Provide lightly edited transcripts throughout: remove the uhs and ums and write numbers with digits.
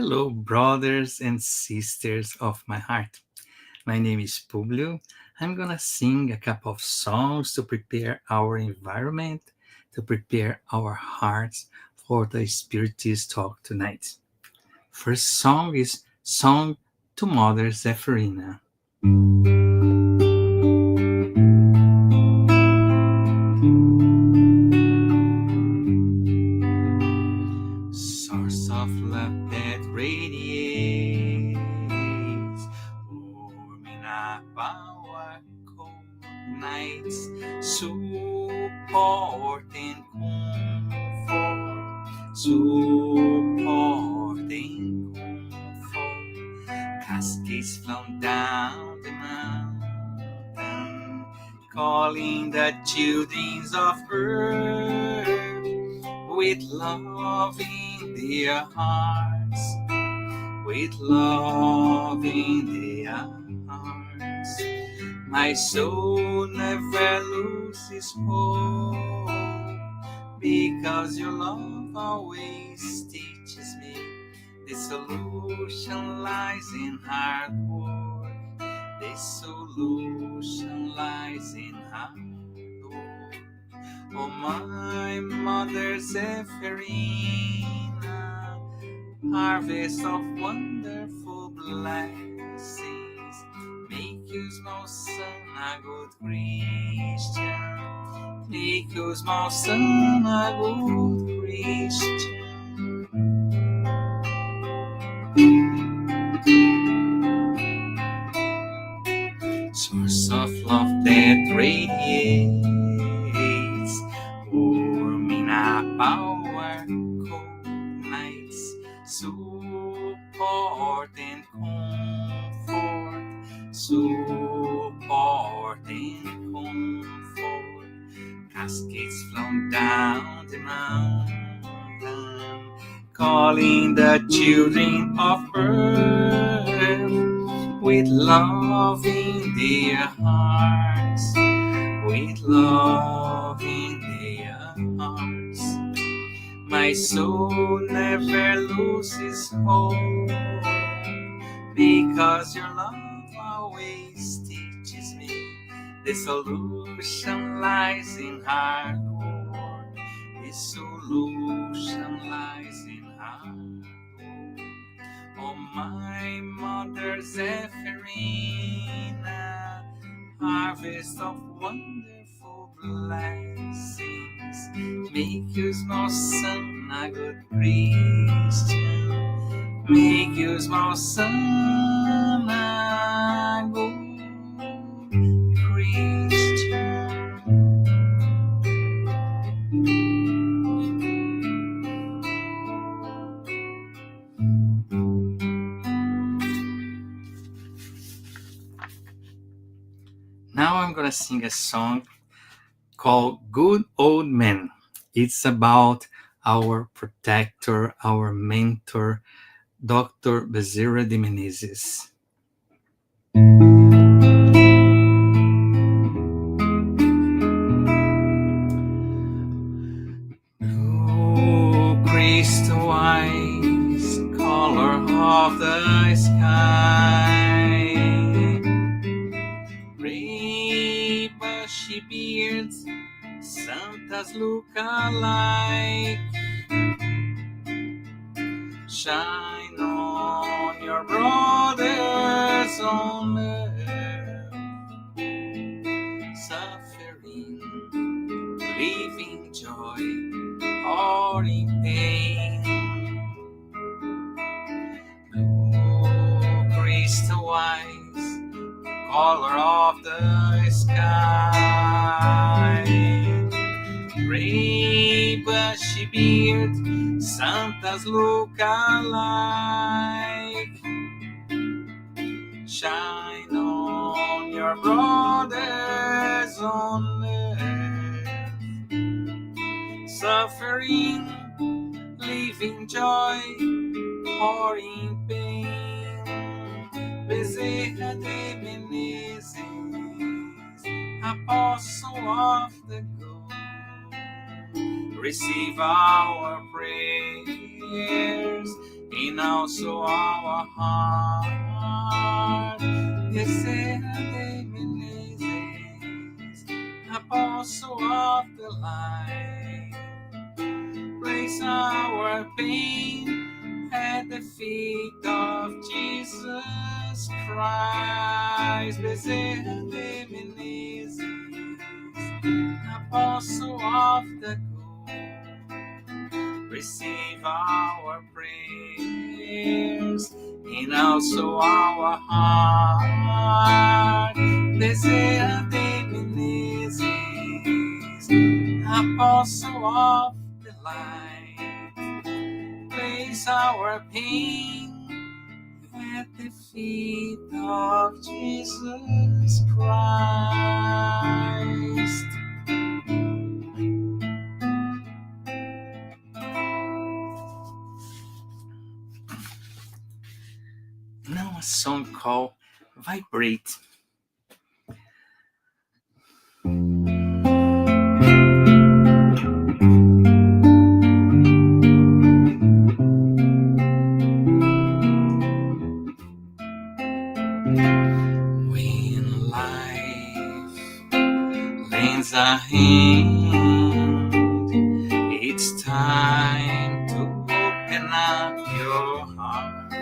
Hello, brothers and sisters of my heart. My name is Publio. I'm gonna sing a couple of songs to prepare our environment, to prepare our hearts for the Spiritist talk tonight. First song is Song to Mother Zephyrina. Source of love that radiates, warming up our cold nights, support and comfort, support and comfort. Cascades flown down the mountain, calling the children of earth with love in their hearts, with love in their hearts. My soul never loses hope, because your love always teaches me the solution lies in hard work. The solution lies in hard work. Oh, my mother Zephyrina, harvest of wonderful blessings, make you small son a good Christian, make you small son a good Christian. Source of love that radiates, warming up our cold nights, support and comfort, support and comfort. Cascades flown down the mountain, calling the children of earth with love in their hearts, with love in their hearts. My soul never loses hope, because your love always teaches me the solution lies in hard work. The solution lies in hard work. Oh, my mother Zephyrina, harvest of wonderful blessings, make you small son a good Christian, make you small son a good Christian. Now I'm gonna sing a song called Good Old Man. It's about our protector, our mentor, Dr. Bezerra de Menezes. Oh, crystal eyes, color of the sky, gray bushy beards, Santas look alike. Shine on your brothers on earth, suffering, living joy, or in pain. Blue crystal eyes, color of the sky, gray bushy beard, Santas look alike. Shine on your brothers on earth, suffering, living joy, or in pain. Bezerra de Menezes, apostle of the gold, receive our prayers and also our heart. Desea de Menezes, Apostle of the light, place our pain at the feet of Jesus Christ. Desea de Menezes, Apostle of the good, receive our prayers and also our heart. Desea de Menezes, Apostle of the light, place our pain at the feet of Jesus Christ. Now a song called Vibrate. When life lends a hand, it's time to open up your heart.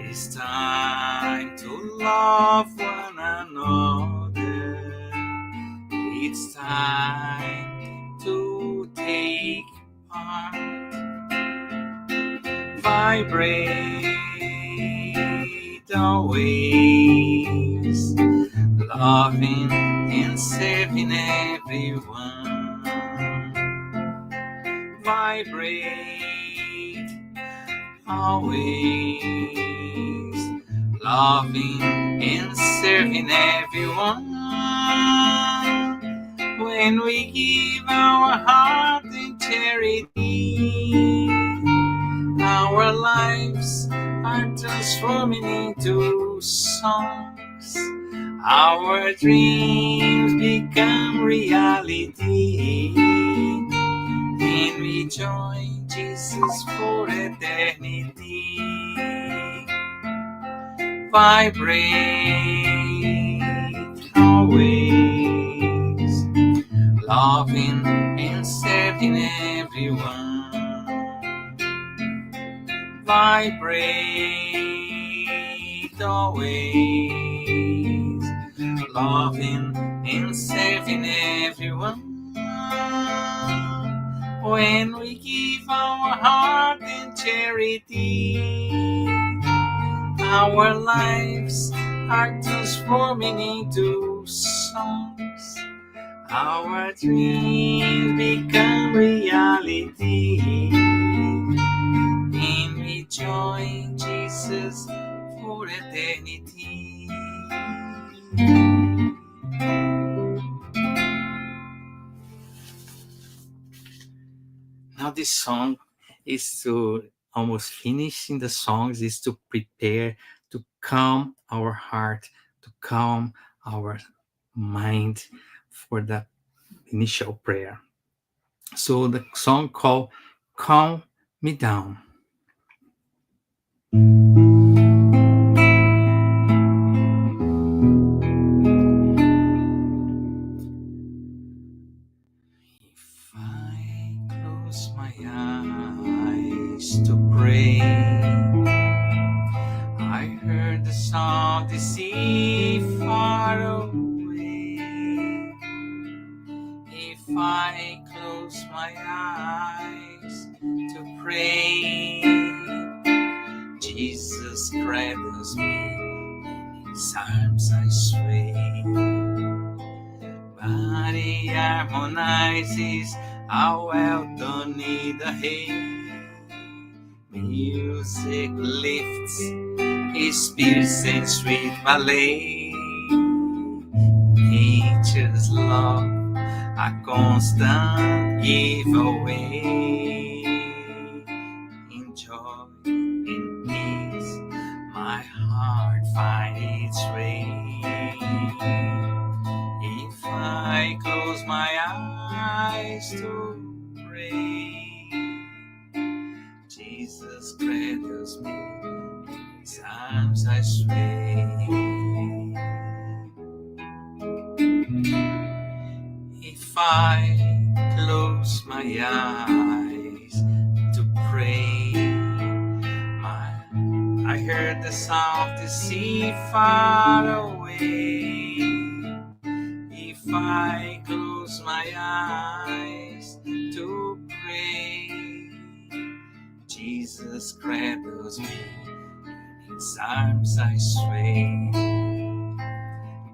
It's time to love one another. It's time to take part. Vibrate always, loving and serving everyone. Vibrate always, loving and serving everyone. When we give our heart in charity, our lives are transforming into songs. Our dreams become reality, and we join Jesus for eternity. Vibrate always, loving and serving everyone. Vibrate always, loving and serving everyone. When we give our heart in charity, our lives are transforming into songs. Our dreams become reality, and we join Jesus for eternity. Now this song is to almost finishing the songs is to prepare to calm our heart, to calm our mind for the initial prayer. So the song called Calm Me Down. If I close my eyes to pray, I heard the sound of the sea far away. If I close my eyes to pray, Jesus cradles me, in his arms I sway. Body harmonizes how well done need the hay. Music lifts his spirits and sweet ballet. Nature's love, a constant giveaway. In joy, in peace, my heart finds its way. If I close my eyes to pray, Jesus Jesus cradles me, in his arms I sway. If I close my eyes to pray, I heard the sound of the sea far away. If I close my eyes to pray, Jesus cradles me, in his arms I sway.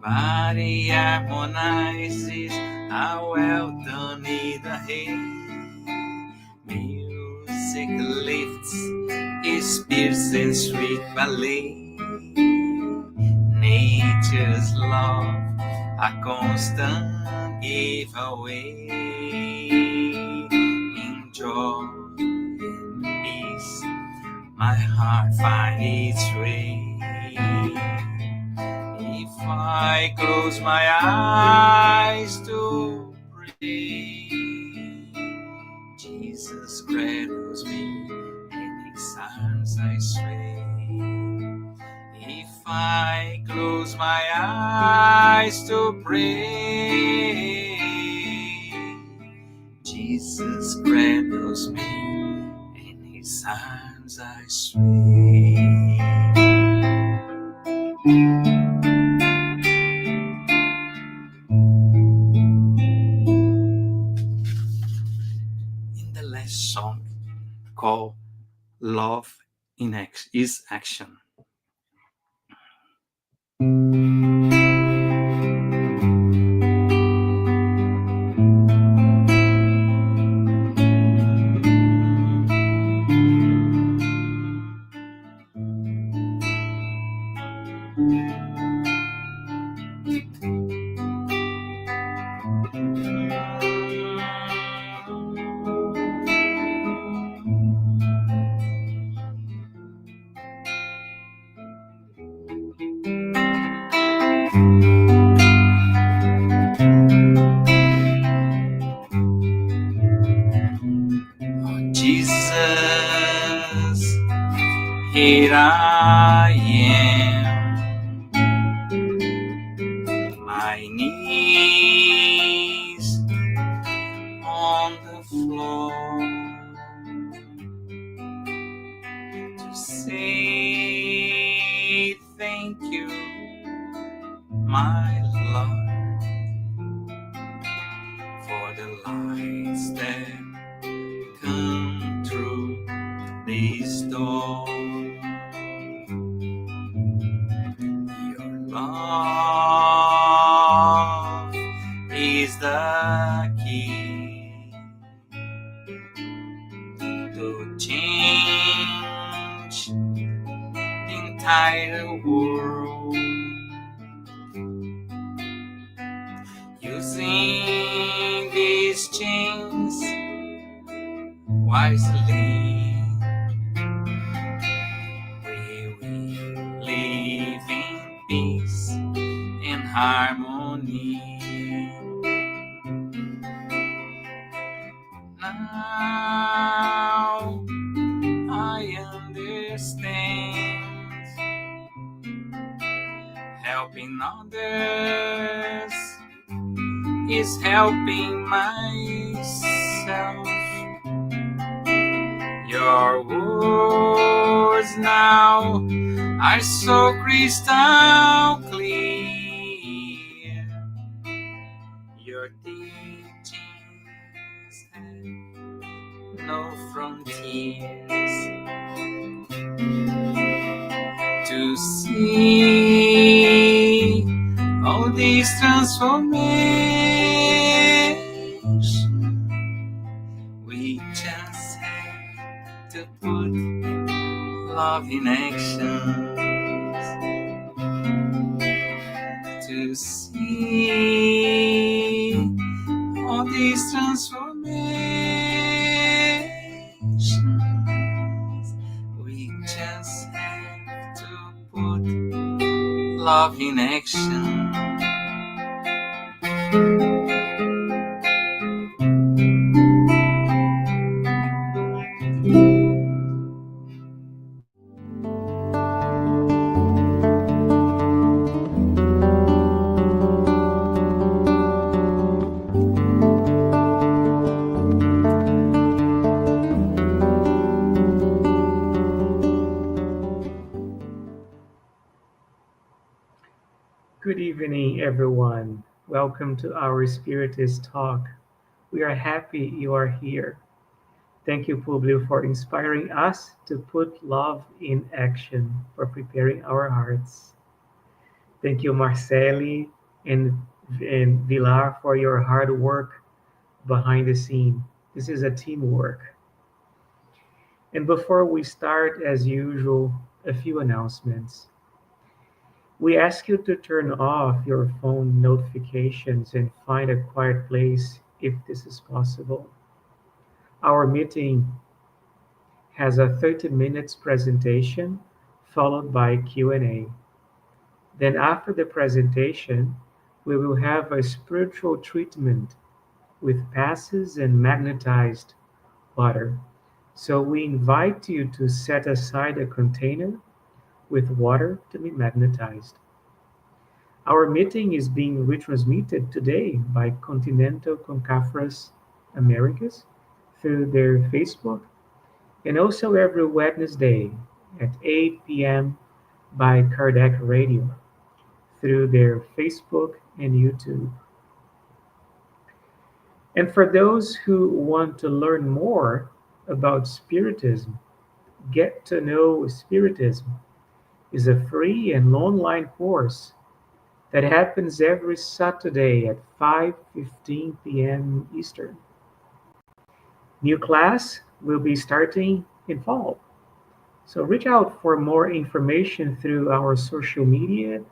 Body harmonizes, how well done in the hay. Music lifts his spirits and sweet ballet. Nature's love, a constant giveaway. In joy and peace, my heart finds its way. If I close my eyes to pray, Jesus cradles me, in his arms I sway. If I close my eyes to pray, Jesus cradles me, in his arms I sway. In the last song called Love is Action, Jesus, here I am, my knees on the floor, to say thank you, my Lord, for the lights that come through this door. Your love is the key to change the entire world. Using these chains wisely, we will live in peace and harmony. Now I understand, helping others is helping myself. Your words now are so crystal clear. Your teachings have no frontiers. To see all these transformations, we just have to put love in action. To see all these transformations, we just have to put love in action. evening, everyone. Welcome to our Spiritist talk. We are happy you are here. Thank you, Publio, for inspiring us to put love in action, for preparing our hearts. Thank you, Marceli and Vilar, for your hard work behind the scene. This is a teamwork. And before we start, as usual, a few announcements. We ask you to turn off your phone notifications and find a quiet place if this is possible. Our meeting has a 30 minutes presentation followed by Q&A. Then after the presentation, we will have a spiritual treatment with passes and magnetized water. So we invite you to set aside a container with water to be magnetized. Our meeting is being retransmitted today by Continental Concafras Americas through their Facebook and also every Wednesday at 8 p.m. by Kardec Radio through their Facebook and YouTube. And for those who want to learn more about Spiritism, Get to Know Spiritism is a free and online course that happens every Saturday at 5:15 p.m. Eastern. New class will be starting in fall. So reach out for more information through our social media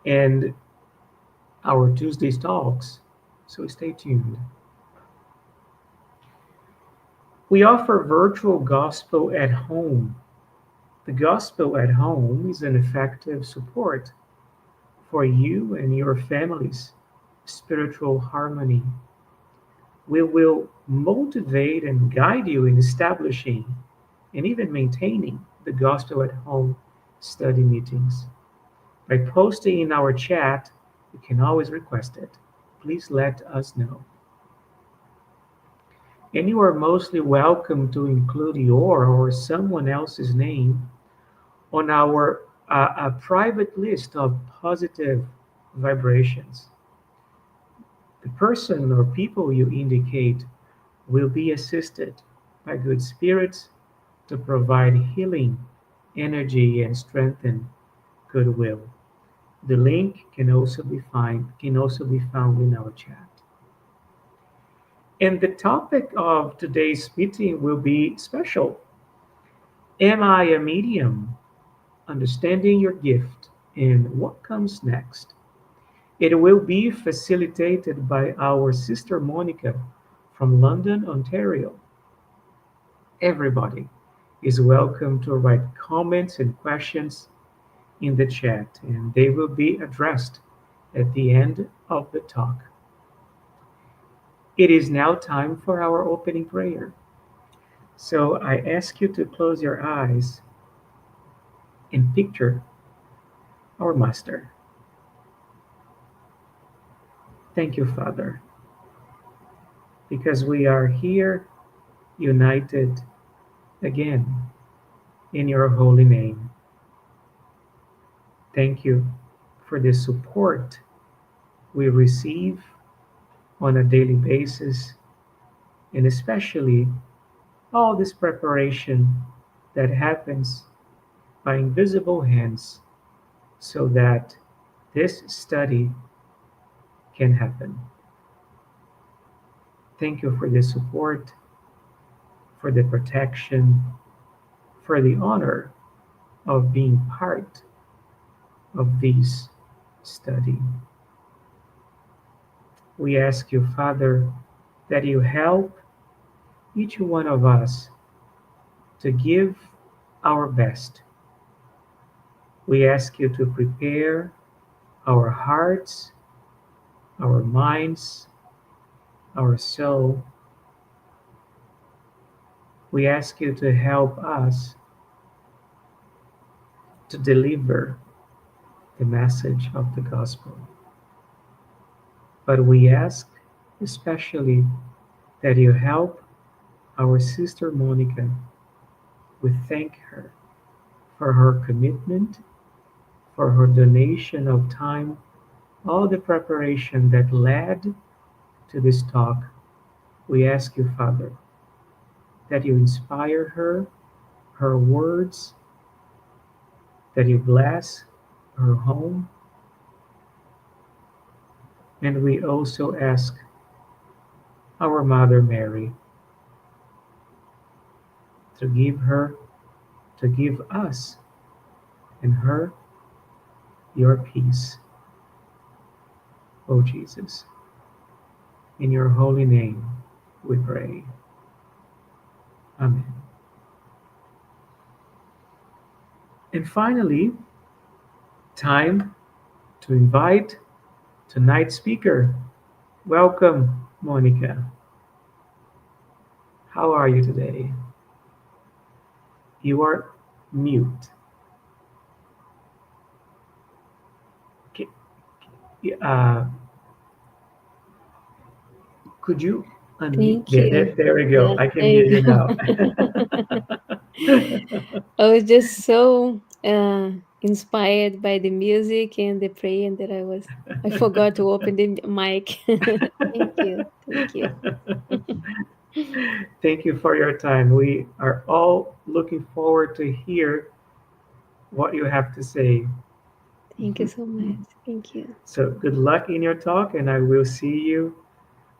and our Tuesdays talks. So stay tuned. We offer virtual gospel at home. The gospel at home is an effective support for you and your family's spiritual harmony. We will motivate and guide you in establishing and even maintaining the Gospel at Home study meetings. By posting in our chat, you can always request it. Please let us know. And you are mostly welcome to include your or someone else's name on our a private list of positive vibrations. The person or people you indicate will be assisted by good spirits to provide healing, energy, and strengthen goodwill. The link can also be found in our chat. And the topic of today's meeting will be special. Am I a medium? Understanding your gift and what comes next. It will be facilitated by our sister Monica from London, Ontario. Everybody is welcome to write comments and questions in the chat, and they will be addressed at the end of the talk. It is now time for our opening prayer. So I ask you to close your eyes and picture our Master. Thank you, Father, because we are here united again in your holy name. Thank you for the support we receive on a daily basis, and especially all this preparation that happens by invisible hands so that this study can happen. Thank you for the support, for the protection, for the honor of being part of this study. We ask you, Father, that you help each one of us to give our best. We ask you to prepare our hearts, our minds, our soul. We ask you to help us to deliver the message of the gospel. But we ask especially that you help our sister Monica. We thank her for her commitment, for her donation of time all the preparation that led to this talk, we ask you, Father, that you inspire her, her words, that you bless her home, and we also ask our Mother Mary to give her, to give us and her your peace, O Jesus. In your holy name we pray. Amen. And finally, time to invite tonight's speaker. Welcome, Monica. How are you today? You are mute. Uh, could you unmute? Thank you. There we go. Yeah, I can there hear you you now. go. I was just so inspired by the music and the praying that I forgot to open the mic. Thank you. Thank you. Thank you for your time. We are all looking forward to hear what you have to say. Thank you so much. Thank you. So good luck in your talk, and I will see you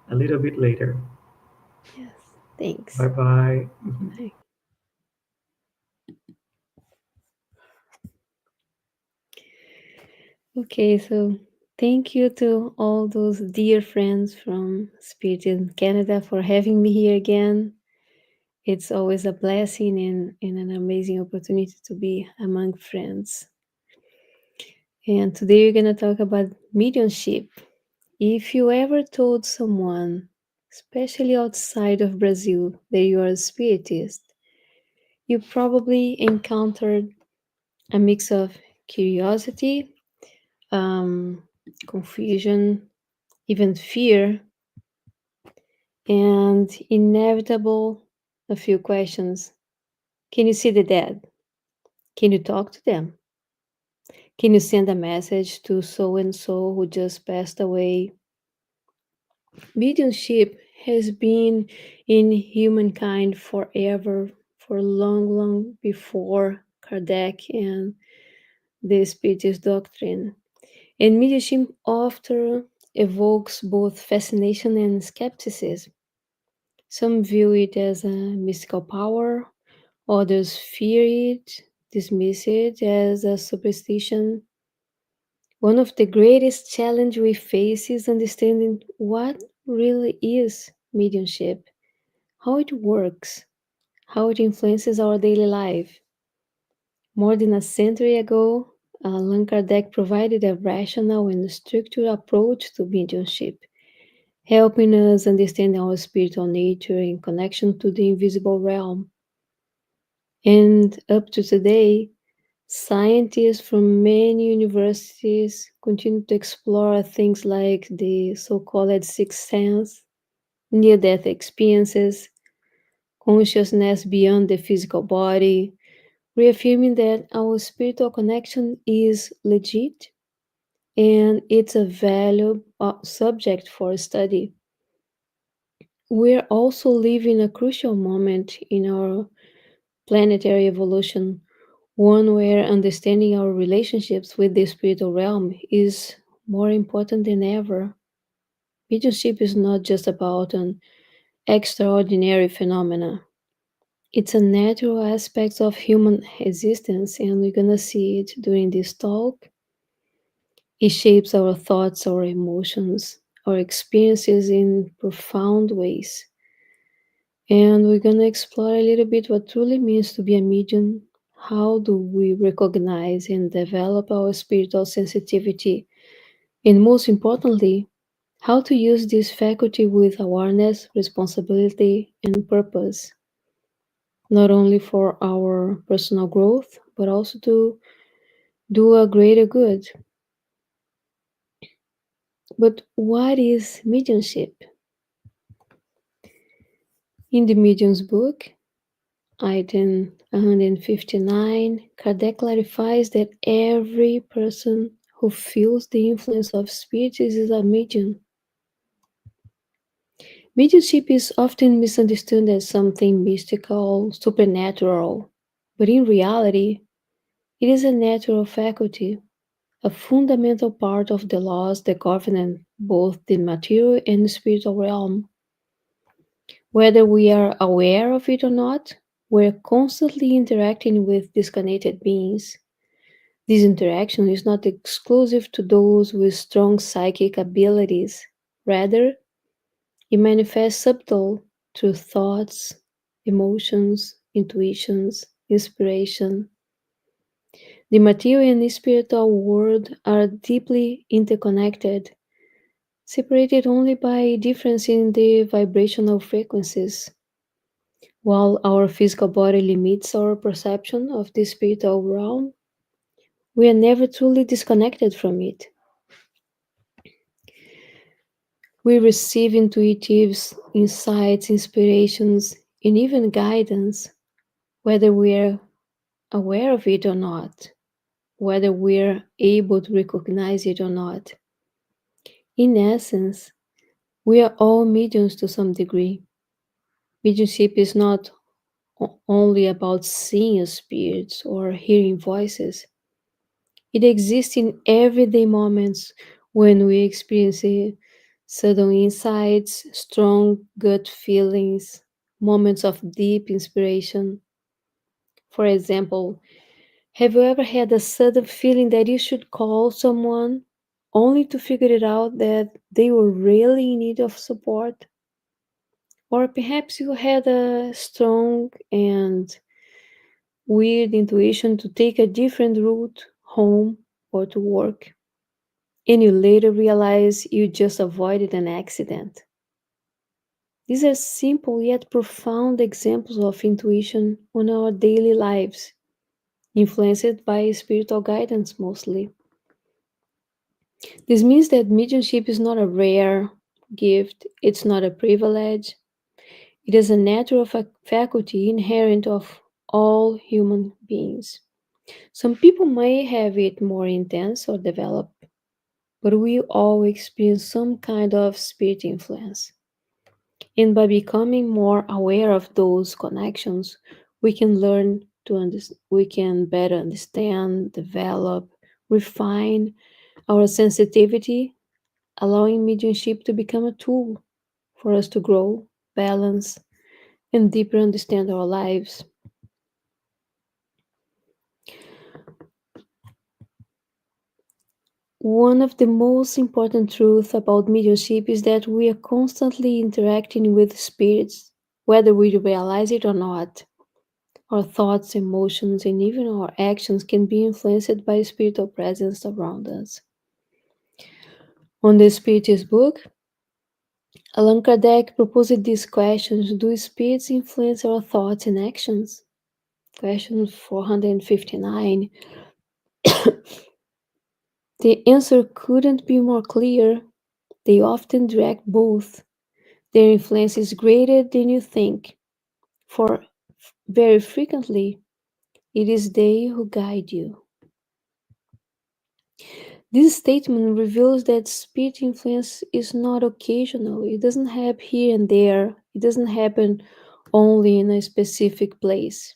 a little bit later. Yes. Bye Thanks. bye. Bye. Okay, so thank you to all those dear friends from Spiritism Canada for having me here again. It's always a blessing and an amazing opportunity to be among friends. And today we're going to talk about mediumship. If you ever told someone, especially outside of Brazil, that you are a spiritist, you probably encountered a mix of curiosity, um, confusion, even fear, and inevitable a few questions. Can you see the dead? Can you talk to them? Can you send a message to so and so who just passed away? Mediumship has been in humankind forever, for long, long before Kardec and the Spiritist doctrine. And mediumship often evokes both fascination and skepticism. Some view it as a mystical power, others fear it, dismiss it as a superstition. One of the greatest challenges we face is understanding what really is mediumship, how it works, how it influences our daily life. More than a century ago, Allan Kardec provided a rational and structured approach to mediumship, helping us understand our spiritual nature in connection to the invisible realm. And up to today, scientists from many universities continue to explore things like the so called sixth sense, near death experiences, consciousness beyond the physical body, reaffirming that our spiritual connection is legit and it's a valuable subject for study. We're also living a crucial moment in our planetary evolution, one where understanding our relationships with the spiritual realm is more important than ever. Mediumship is not just about an extraordinary phenomena. It's a natural aspect of human existence, and we're gonna see it during this talk. It shapes our thoughts, our emotions, our experiences in profound ways. And we're gonna explore a little bit what truly means to be a medium. How do we recognize and develop our spiritual sensitivity? And most importantly, how to use this faculty with awareness, responsibility, and purpose, not only for our personal growth, but also to do a greater good. But what is mediumship? In the Medium's book, item 159, Kardec clarifies that every person who feels the influence of spirits is a medium. Mediumship is often misunderstood as something mystical, supernatural, but in reality, it is a natural faculty, a fundamental part of the laws that govern both the material and spiritual realm. Whether we are aware of it or not, we're constantly interacting with disconnected beings. This interaction is not exclusive to those with strong psychic abilities. Rather, it manifests subtle through thoughts, emotions, intuitions, inspiration. The material and spiritual world are deeply interconnected, separated only by difference in the vibrational frequencies. While our physical body limits our perception of the spiritual realm, we are never truly disconnected from it. We receive intuitive insights, inspirations, and even guidance, whether we are aware of it or not, whether we are able to recognize it or not. In essence, we are all mediums to some degree. Mediumship is not only about seeing spirits or hearing voices. It exists in everyday moments when we experience sudden insights, strong gut feelings, moments of deep inspiration. For example, have you ever had a sudden feeling that you should call someone only to figure it out that they were really in need of support? Or perhaps you had a strong and weird intuition to take a different route home or to work, and you later realize you just avoided an accident. These are simple yet profound examples of intuition on our daily lives, influenced by spiritual guidance mostly. This means that mediumship is not a rare gift, it's not a privilege, it is a natural faculty inherent of all human beings. Some people may have it more intense or developed, but we all experience some kind of spirit influence. And by becoming more aware of those connections, we can learn to we can better understand, develop, refine our sensitivity, allowing mediumship to become a tool for us to grow, balance, and deeper understand our lives. One of the most important truths about mediumship is that we are constantly interacting with spirits, whether we realize it or not. Our thoughts, emotions, and even our actions can be influenced by spiritual presence around us. On the Spiritist book, Allan Kardec proposed these questions: do spirits influence our thoughts and actions? Question 459. The answer couldn't be more clear. They often direct both. Their influence is greater than you think, for very frequently it is they who guide you. This statement reveals that spirit influence is not occasional. It doesn't happen here and there. It doesn't happen only in a specific place.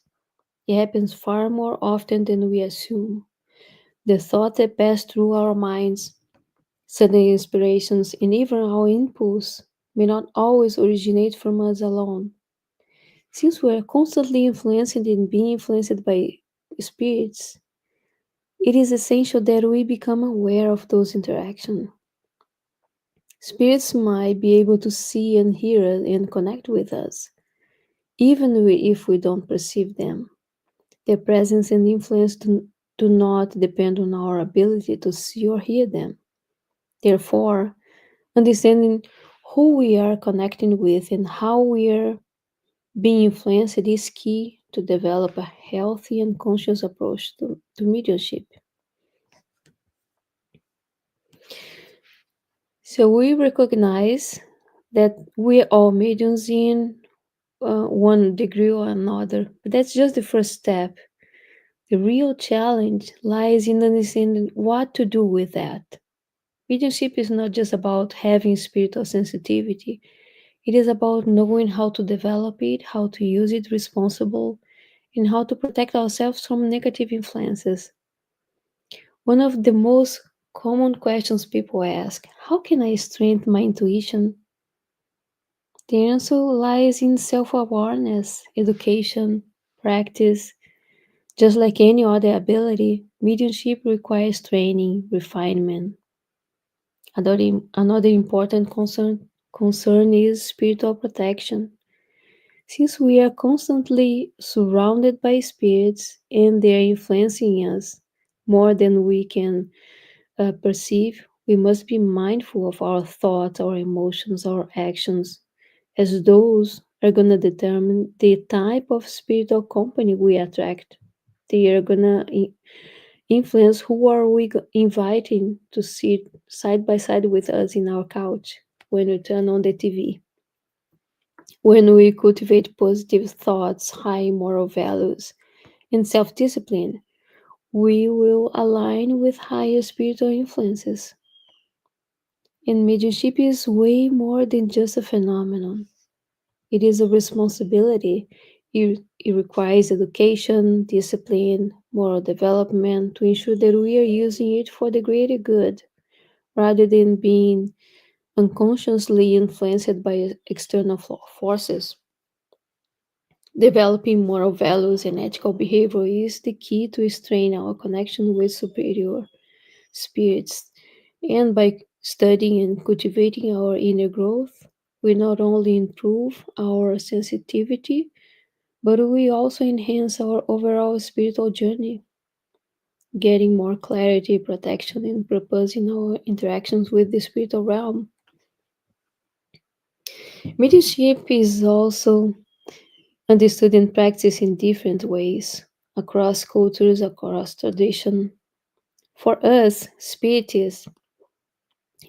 It happens far more often than we assume. The thoughts that pass through our minds, sudden inspirations, and even our impulse may not always originate from us alone. Since we are constantly influenced and being influenced by spirits, it is essential that we become aware of those interactions. Spirits might be able to see and hear and connect with us, even if we don't perceive them. Their presence and influence do not depend on our ability to see or hear them. Therefore, understanding who we are connecting with and how we are being influenced is key to develop a healthy and conscious approach to mediumship. So we recognize that we are all mediums in one degree or another, but that's just the first step. The real challenge lies in understanding what to do with that. Mediumship is not just about having spiritual sensitivity, it is about knowing how to develop it, how to use it responsible, and how to protect ourselves from negative influences. One of the most common questions people ask, how can I strengthen my intuition? The answer lies in self awareness, education, practice. Just like any other ability, mediumship requires training, refinement. Another important concern is spiritual protection. Since we are constantly surrounded by spirits and they are influencing us more than we can perceive, we must be mindful of our thoughts, our emotions, our actions, as those are going to determine the type of spiritual company we attract. They are going to influence who are we inviting to sit side by side with us in our couch when we turn on the TV. When we cultivate positive thoughts, high moral values, and self discipline, we will align with higher spiritual influences. And mediumship is way more than just a phenomenon. It is a responsibility. It requires education, discipline, moral development to ensure that we are using it for the greater good rather than being unconsciously influenced by external forces. Developing moral values and ethical behavior is the key to strengthen our connection with superior spirits. And by studying and cultivating our inner growth, we not only improve our sensitivity, but we also enhance our overall spiritual journey, getting more clarity, protection, and purpose in our interactions with the spiritual realm. Mediumship is also understood and practiced in different ways across cultures, across tradition. For us, Spiritists,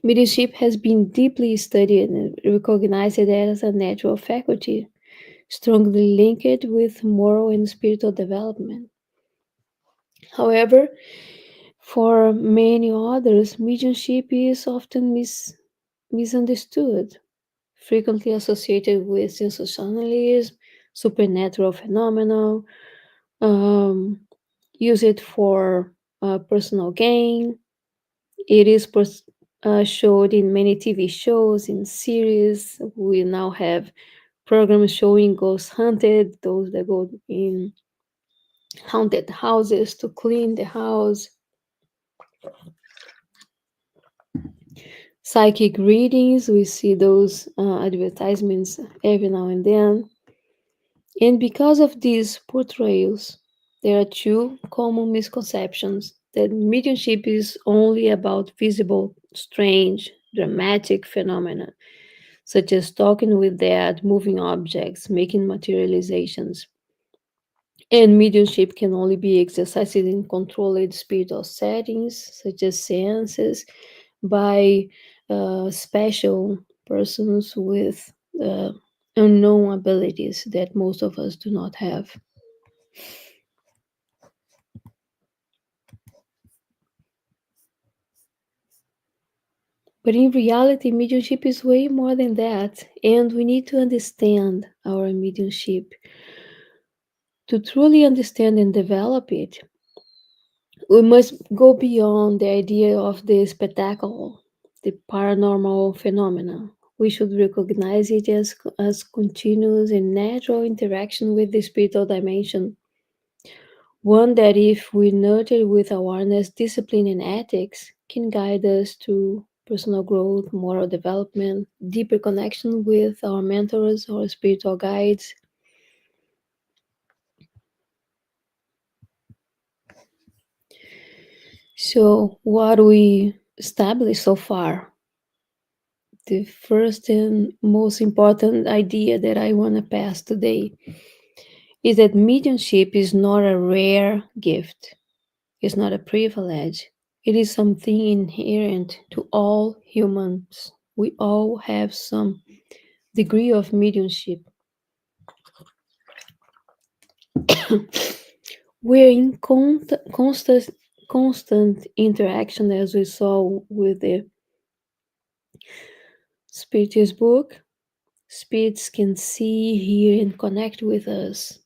mediumship has been deeply studied and recognized as a natural faculty, strongly linked with moral and spiritual development. However, for many others, mediumship is often misunderstood, frequently associated with sensationalism, supernatural phenomena, um, use it for personal gain. It is showed in many TV shows, in series. We now have programs showing ghost hunted, those that go in haunted houses to clean the house, psychic readings. We see those advertisements every now and then. And because of these portrayals, there are two common misconceptions that mediumship is only about visible, strange, dramatic phenomena, such as talking with dead, moving objects, making materializations. And mediumship can only be exercised in controlled spiritual settings, such as seances, by special persons with uh, unknown abilities that most of us do not have. But in reality, mediumship is way more than that, and we need to understand our mediumship. To truly understand and develop it, we must go beyond the idea of the spectacle, the paranormal phenomena. We should recognize it as continuous and natural interaction with the spiritual dimension. One that, if we nurture with awareness, discipline, and ethics, can guide us to personal growth, moral development, deeper connection with our mentors or spiritual guides. So, what we established so far, the first and most important idea that I want to pass today is that mediumship is not a rare gift, it's not a privilege. It is something inherent to all humans. We all have some degree of mediumship. We're in constant interaction, as we saw with the Spiritist book. Spirits can see, hear, and connect with us,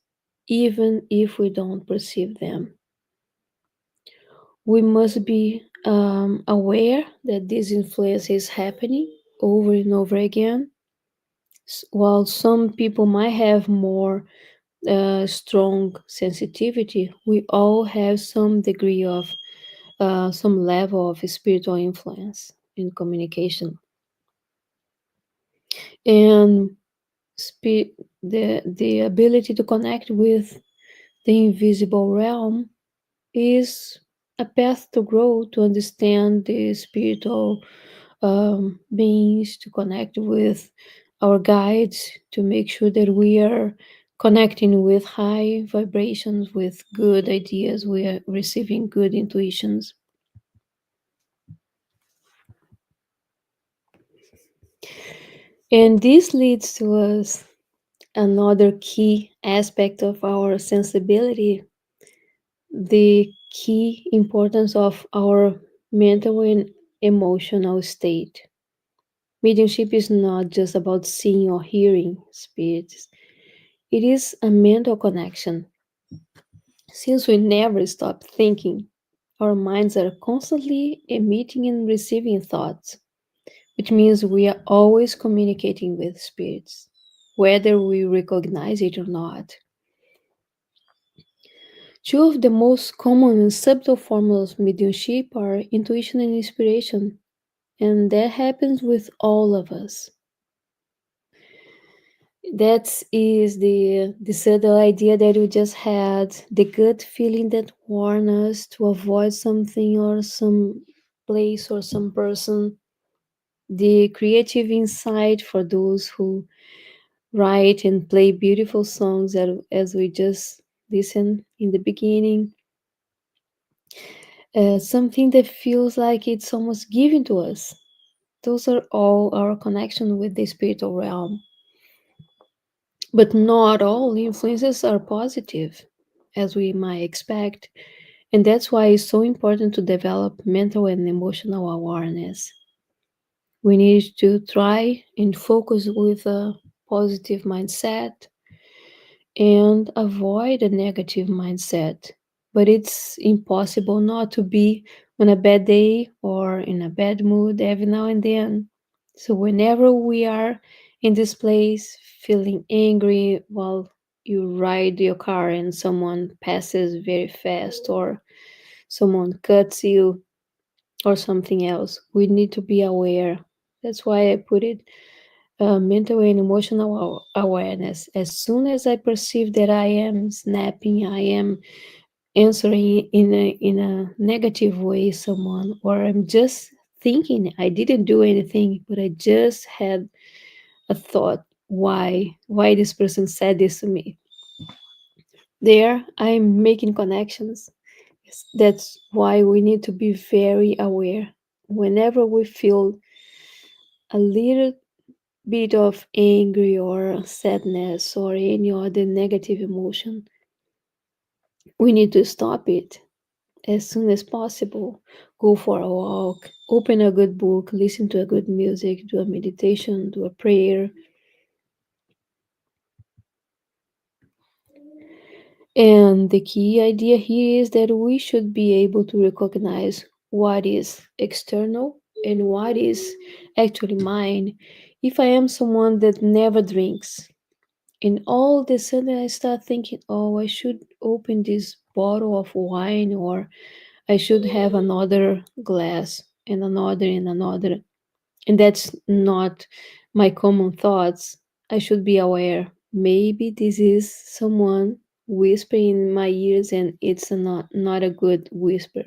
even if we don't perceive them. We must be aware that this influence is happening over and over again. While some people might have more strong sensitivity, we all have some degree of some level of spiritual influence in communication. And the ability to connect with the invisible realm is a path to grow, to understand the spiritual beings, to connect with our guides, to make sure that we are connecting with high vibrations, with good ideas, we are receiving good intuitions. And this leads to us another key aspect of our sensibility, the key importance of our mental and emotional state. Mediumship is not just about seeing or hearing spirits, it is a mental connection. Since we never stop thinking, our minds are constantly emitting and receiving thoughts, which means we are always communicating with spirits, whether we recognize it or not. Two of the most common and subtle forms of mediumship are intuition and inspiration, and that happens with all of us. That is the subtle idea that we just had, the gut feeling that warns us to avoid something or some place or some person, the creative insight for those who write and play beautiful songs as we just listened in the beginning, something that feels like it's almost given to us. Those are all our connection with the spiritual realm. But not all influences are positive, as we might expect. And that's why it's so important to develop mental and emotional awareness. We need to try and focus with a positive mindset and avoid a negative mindset. But it's impossible not to be on a bad day or in a bad mood every now and then. So, whenever we are in this place feeling angry while you ride your car and someone passes very fast or someone cuts you or something else, we need to be aware. That's why I put it mental and emotional awareness. As soon as I perceive that I am snapping, I am answering in a negative way someone, or I'm just thinking I didn't do anything, but I just had a thought, why this person said this to me. There I'm making connections. That's why we need to be very aware. Whenever we feel a little bit of anger or sadness or any other negative emotion, we need to stop it as soon as possible. Go for a walk, open a good book, listen to a good music, do a meditation, do a prayer. And the key idea here is that we should be able to recognize what is external and what is actually mine. If I am someone that never drinks, and all of a sudden I start thinking, oh, I should open this bottle of wine, or I should have another glass and another. And that's not my common thoughts. I should be aware. Maybe this is someone whispering in my ears and it's not a good whisper.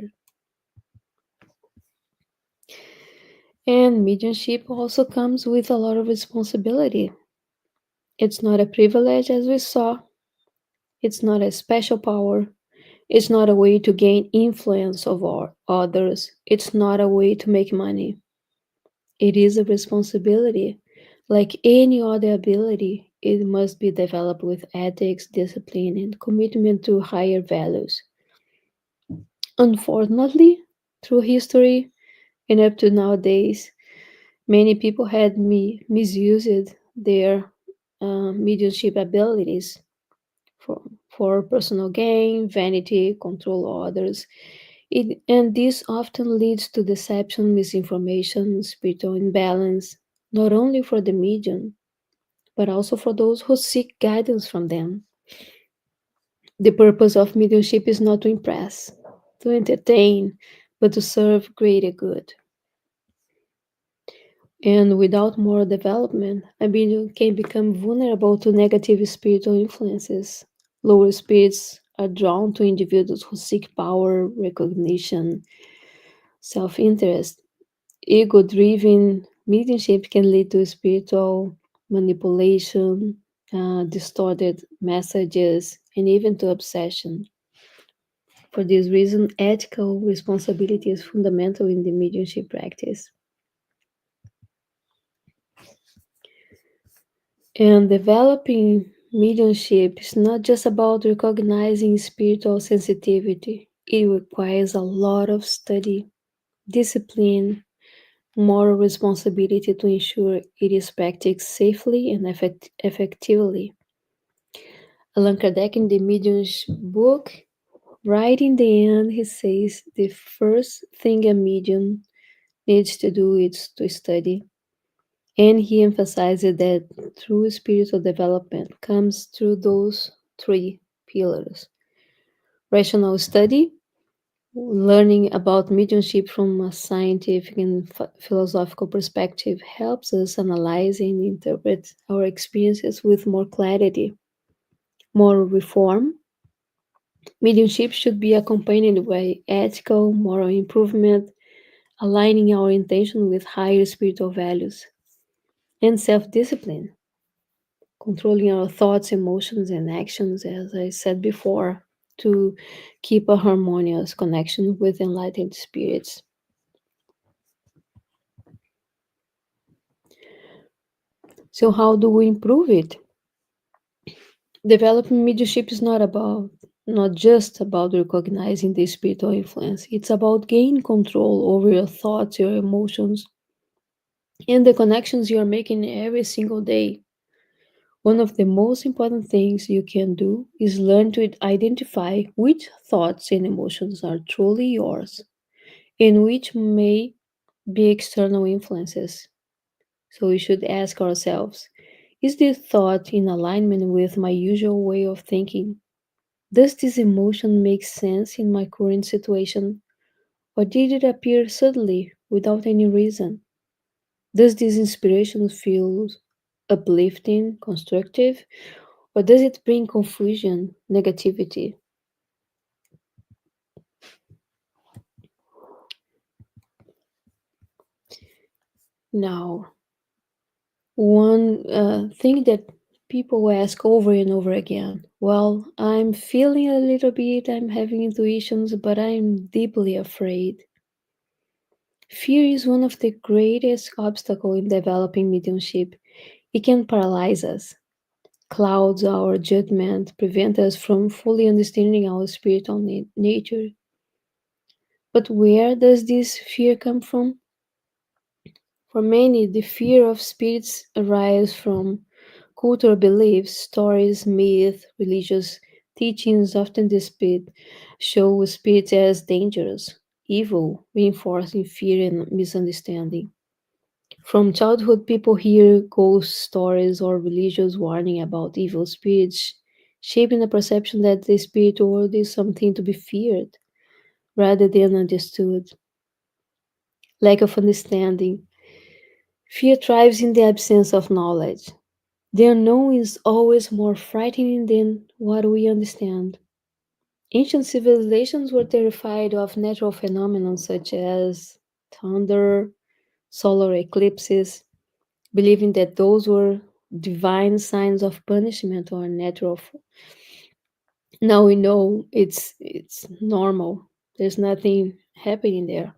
And mediumship also comes with a lot of responsibility. It's not a privilege, as we saw, it's not a special power. It's not a way to gain influence over others. It's not a way to make money. It is a responsibility. Like any other ability, it must be developed with ethics, discipline, and commitment to higher values. Unfortunately, through history and up to nowadays, many people had misused their mediumship abilities for personal gain, vanity, control others. And this often leads to deception, misinformation, spiritual imbalance, not only for the medium, but also for those who seek guidance from them. The purpose of mediumship is not to impress, to entertain, but to serve greater good. And without moral development, a medium can become vulnerable to negative spiritual influences. Lower spirits are drawn to individuals who seek power, recognition, self interest. Ego driven mediumship can lead to spiritual manipulation, distorted messages, and even to obsession. For this reason, ethical responsibility is fundamental in the mediumship practice. And developing mediumship is not just about recognizing spiritual sensitivity, it requires a lot of study, discipline, moral responsibility to ensure it is practiced safely and effectively. Allan Kardec, in the Medium's book, right in the end, he says the first thing a medium needs to do is to study. And he emphasizes that true spiritual development comes through those three pillars: rational study, learning about mediumship from a scientific and philosophical perspective helps us analyze and interpret our experiences with more clarity. Moral reform, mediumship should be accompanied by ethical, moral improvement, aligning our intention with higher spiritual values, and self discipline, controlling our thoughts, emotions, and actions, as I said before, to keep a harmonious connection with enlightened spirits. So, how do we improve it? Developing mediumship is not just about recognizing the spiritual influence. It's about gaining control over your thoughts, your emotions, and the connections you are making every single day. One of the most important things you can do is learn to identify which thoughts and emotions are truly yours and which may be external influences. So we should ask ourselves, is this thought in alignment with my usual way of thinking? Does this emotion make sense in my current situation? Or did it appear suddenly without any reason? Does this inspiration feel uplifting, constructive, or does it bring confusion, negativity? Now, one thing that people ask over and over again, well, I'm feeling a little bit, I'm having intuitions, but I'm deeply afraid. Fear is one of the greatest obstacles in developing mediumship. It can paralyze us, clouds our judgment, prevent us from fully understanding our spiritual nature. But where does this fear come from? For many, the fear of spirits arises from cultural beliefs, stories, myths, religious teachings often show spirits as dangerous, evil, reinforcing fear and misunderstanding. From childhood, people hear ghost stories or religious warning about evil spirits, shaping the perception that the spirit world is something to be feared rather than understood. Lack of understanding. Fear thrives in the absence of knowledge. The unknown is always more frightening than what we understand. Ancient civilizations were terrified of natural phenomena such as thunder, solar eclipses, believing that those were divine signs of punishment or natural. Now we know it's normal. There's nothing happening there.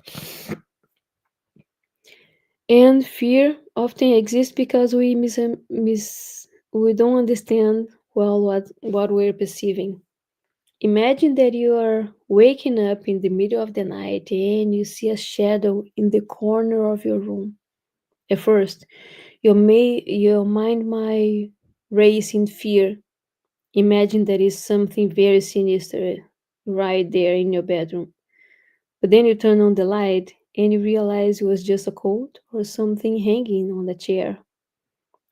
And fear often exists because we we don't understand well what we're perceiving. Imagine that you are waking up in the middle of the night and you see a shadow in the corner of your room. At first, your mind might race in fear. Imagine there is something very sinister right there in your bedroom. But then you turn on the light and you realize it was just a coat or something hanging on the chair.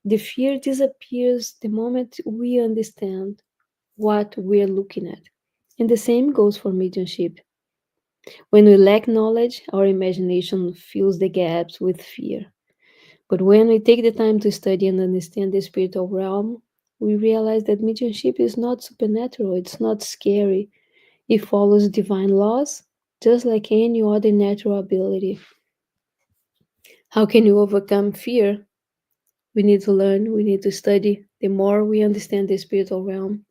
The fear disappears the moment we understand what we're looking at. And the same goes for mediumship. When we lack knowledge, our imagination fills the gaps with fear. But when we take the time to study and understand the spiritual realm, we realize that mediumship is not supernatural, it's not scary. It follows divine laws, just like any other natural ability. How can you overcome fear? We need to learn, we need to study. The more we understand the spiritual realm,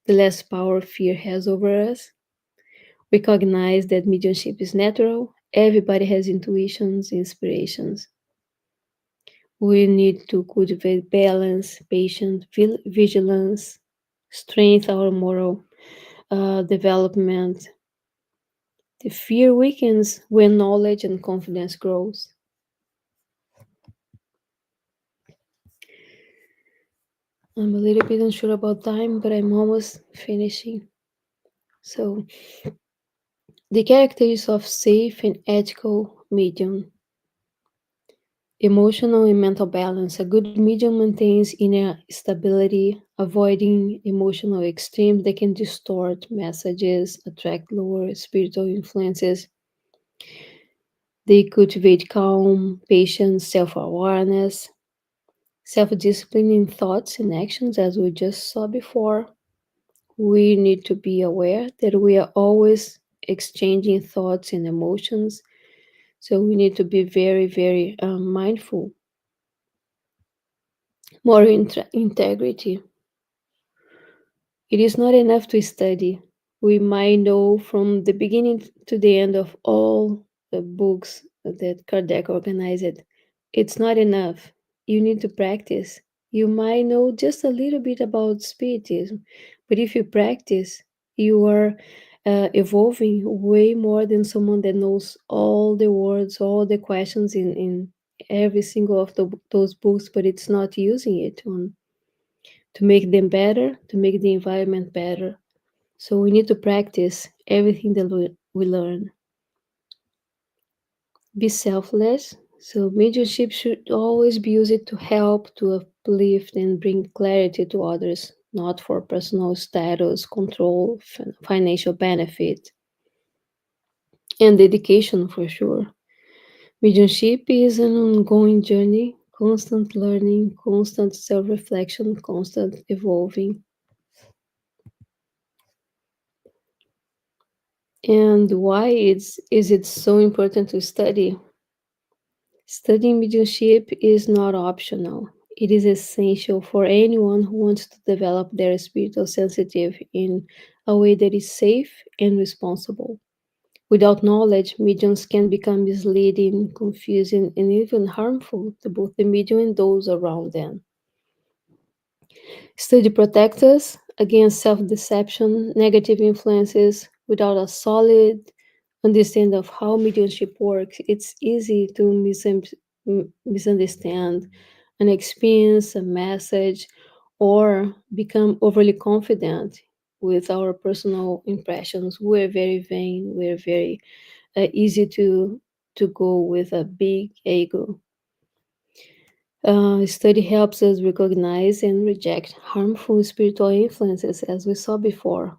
the less power fear has over us. Recognize that mediumship is natural. Everybody has intuitions, inspirations. We need to cultivate balance, patience, vigilance, strengthen our moral development. The fear weakens when knowledge and confidence grows. I'm a little bit unsure about time, but I'm almost finishing. So, the characteristics of safe and ethical medium. Emotional and mental balance. A good medium maintains inner stability, avoiding emotional extremes that can distort messages, attract lower spiritual influences. They cultivate calm, patience, self awareness, self discipline in thoughts and actions, as we just saw before. We need to be aware that we are always exchanging thoughts and emotions. So we need to be very, very mindful. Moral integrity. It is not enough to study. We might know from the beginning to the end of all the books that Kardec organized. It's not enough. You need to practice. You might know just a little bit about Spiritism, but if you practice, you are evolving way more than someone that knows all the words, all the questions in every single of those books, but it's not using it to make them better, to make the environment better. So we need to practice everything that we learn. Be selfless. So mediumship should always be used to help, to uplift, and bring clarity to others, not for personal status, control, financial benefit, and dedication for sure. Mediumship is an ongoing journey, constant learning, constant self reflection, constant evolving. And why is it so important to study? Studying mediumship is not optional. It is essential for anyone who wants to develop their spiritual sensitive in a way that is safe and responsible. Without knowledge, mediums can become misleading, confusing, and even harmful to both the medium and those around them. Study protects us against self deception, negative influences. Without a solid understanding of how mediumship works, it's easy to misunderstand an experience, a message, or become overly confident with our personal impressions. We're very vain, we're very easy to go with a big ego. Study helps us recognize and reject harmful spiritual influences, as we saw before.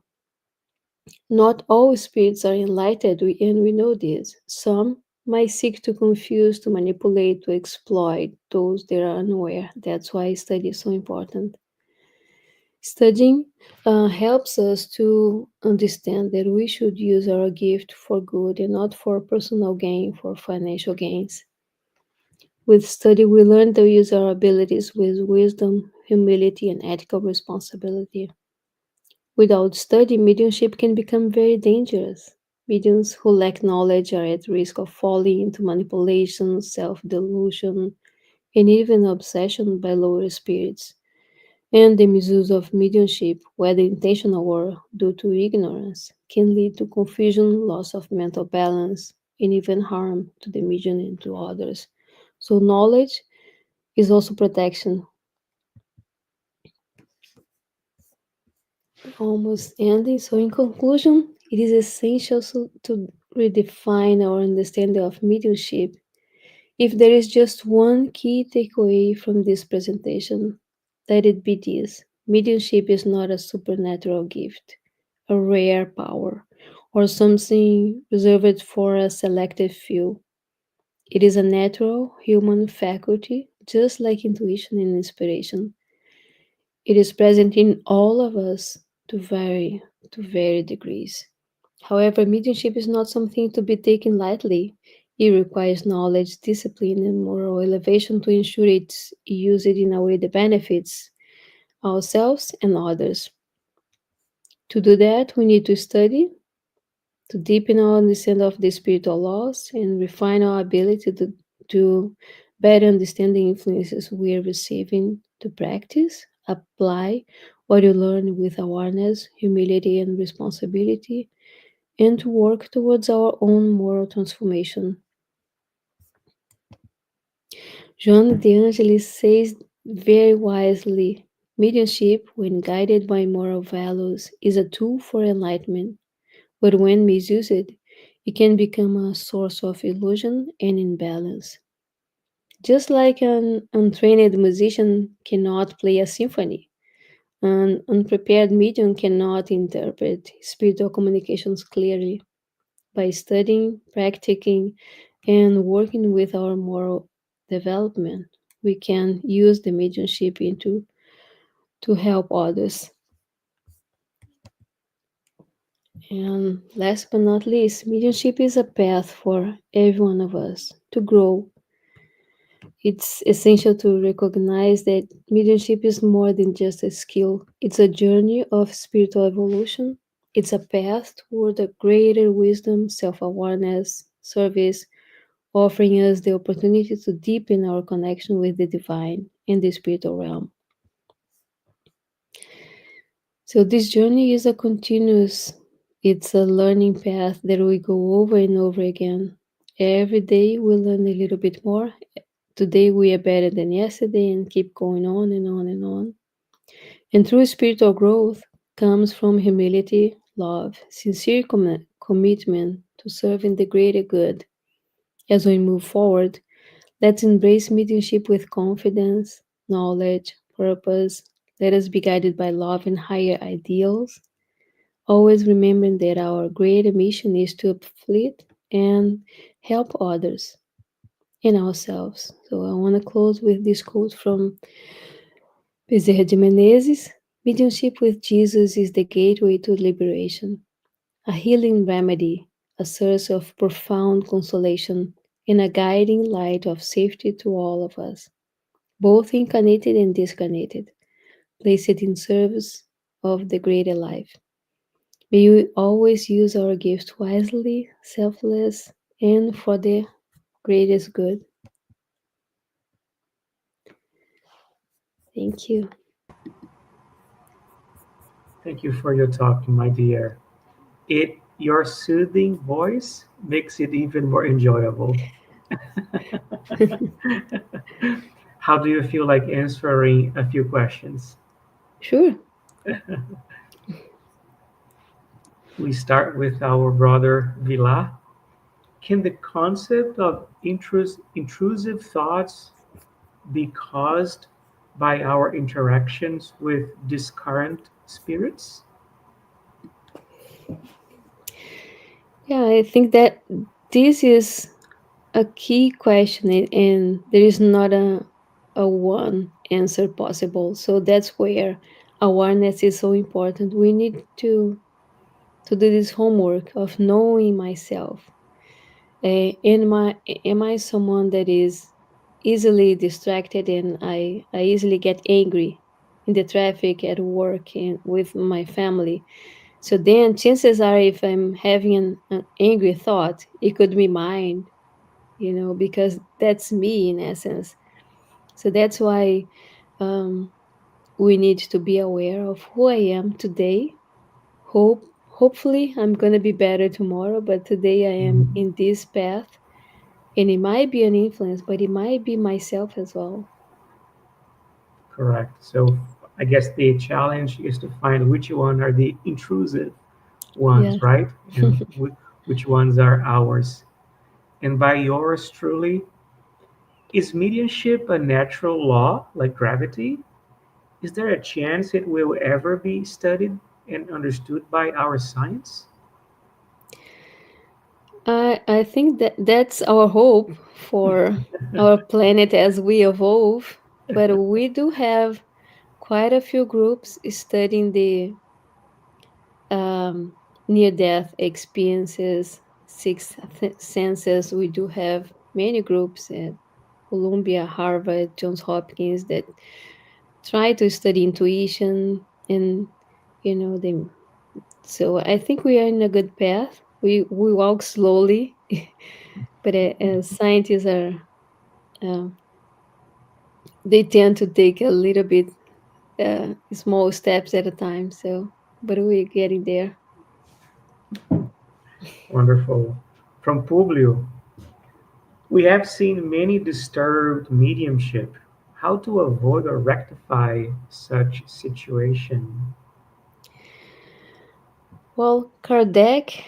Not all spirits are enlightened, and we know this. Some might seek to confuse, to manipulate, to exploit those that are unaware. That's why study is so important. Studying helps us to understand that we should use our gift for good and not for personal gain, for financial gains. With study, we learn to use our abilities with wisdom, humility, and ethical responsibility. Without study, mediumship can become very dangerous. Mediums who lack knowledge are at risk of falling into manipulation, self delusion, and even obsession by lower spirits. And the misuse of mediumship, whether intentional or due to ignorance, can lead to confusion, loss of mental balance, and even harm to the medium and to others. So, knowledge is also protection. Almost ending. So, in conclusion, it is essential to redefine our understanding of mediumship. If there is just one key takeaway from this presentation, let it be this: mediumship is not a supernatural gift, a rare power, or something reserved for a selected few. It is a natural human faculty, just like intuition and inspiration. It is present in all of us to vary degrees. However, mediumship is not something to be taken lightly. It requires knowledge, discipline, and moral elevation to ensure it's used in a way that benefits ourselves and others. To do that, we need to study, to deepen our understanding of the spiritual laws, and refine our ability to better understand the influences we are receiving, to practice, apply what you learn with awareness, humility, and responsibility, and to work towards our own moral transformation. Joan de Angelis says very wisely, mediumship, when guided by moral values, is a tool for enlightenment, but when misused, it can become a source of illusion and imbalance. Just like an untrained musician cannot play a symphony, an unprepared medium cannot interpret spiritual communications clearly. By studying, practicing, and working with our moral development, we can use the mediumship into to help others. And last but not least, mediumship is a path for every one of us to grow. It's essential to recognize that mediumship is more than just a skill. It's a journey of spiritual evolution. It's a path toward a greater wisdom, self awareness, service, offering us the opportunity to deepen our connection with the divine and the spiritual realm. So this journey is a continuous, it's a learning path that we go over and over again. Every day we learn a little bit more. Today we are better than yesterday and keep going on and on and on. And true spiritual growth comes from humility, love, sincere commitment to serving the greater good. As we move forward, let's embrace mediumship with confidence, knowledge, purpose. Let us be guided by love and higher ideals, always remembering that our greater mission is to uplift and help others and ourselves. So I want to close with this quote from Bezerra de Menezes: mediumship with Jesus is the gateway to liberation, a healing remedy, a source of profound consolation, and a guiding light of safety to all of us, both incarnated and discarnated, placed in service of the greater life. May we always use our gifts wisely, selfless, and for the greatest good. Thank you. Thank you for your talk, my dear. Your soothing voice makes it even more enjoyable. How do you feel like answering a few questions? Sure. We start with our brother Villa. Can the concept of intrusive thoughts be caused by our interactions with discurrent spirits? Yeah, I think that this is a key question, and there is not a one answer possible. So that's where awareness is so important. We need to do this homework of knowing myself. Am I someone that is easily distracted, and I easily get angry in the traffic, at work, and with my family? So then chances are, if I'm having an angry thought, it could be mine, because that's me in essence. So that's why, um, we need to be aware of who I am today. Hopefully I'm gonna be better tomorrow, but today I am Mhm. in this path, and it might be an influence, but it might be myself as well. Correct. So I guess the challenge is to find which one are the intrusive Yeah. ones, right? And which ones are ours. And by yours truly, is mediumship a natural law like gravity? Is there a chance it will ever be studied and understood by our science? I think that that's our hope for our planet as we evolve, but we do have quite a few groups studying the near death experiences, senses. We do have many groups at Columbia, Harvard, Johns Hopkins that try to study intuition and they. So I think we are in a good path. We walk slowly, but as scientists are, uh, they tend to take a little bit small steps at a time. So, but we're getting there. Wonderful. From Publio, we have seen many disturbed mediumship. How to avoid or rectify such situation? Well, Kardec